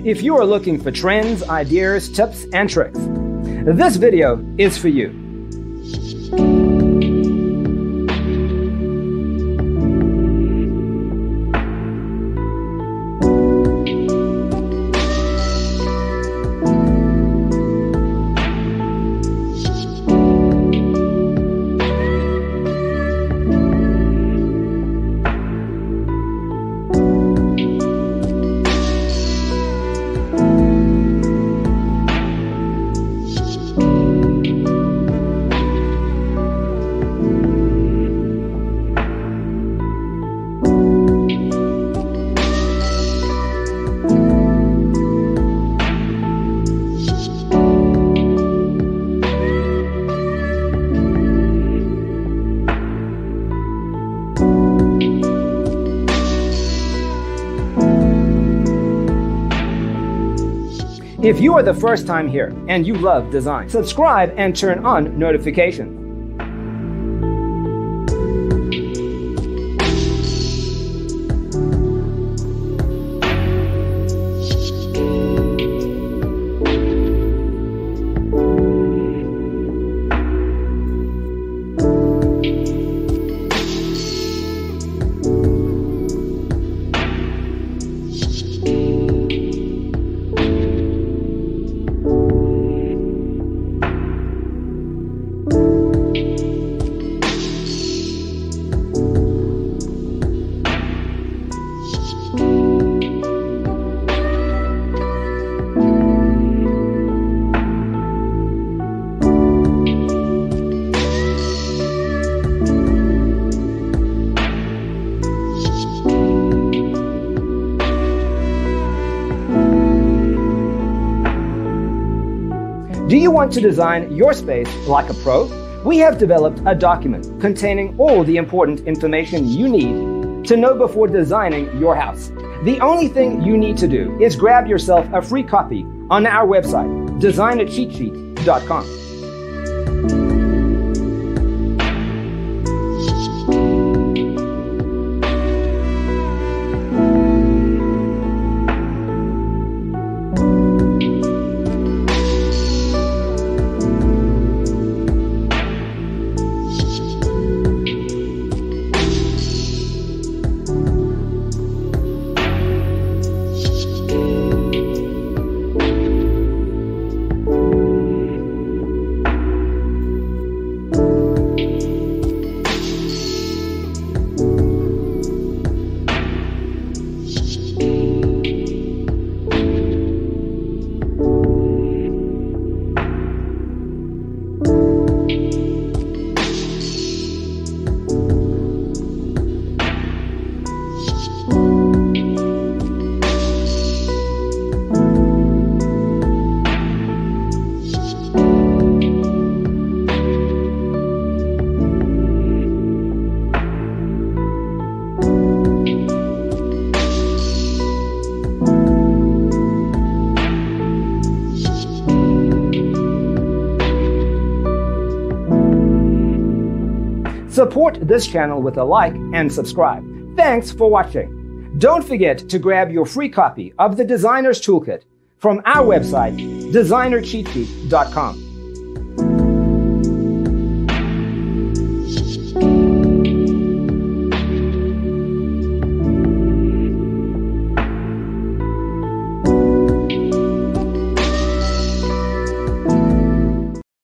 If you are looking for trends, ideas, tips, and tricks, this video is for you. If you are the first time here and you love design, subscribe and turn on notifications. Do you want to design your space like a pro? We have developed a document containing all the important information you need to know before designing your house. The only thing you need to do is grab yourself a free copy on our website, designercheatsheet.com. Support this channel with a like and subscribe. Thanks for watching. Don't forget to grab your free copy of the Designer's Toolkit from our website, designercheatsheet.com.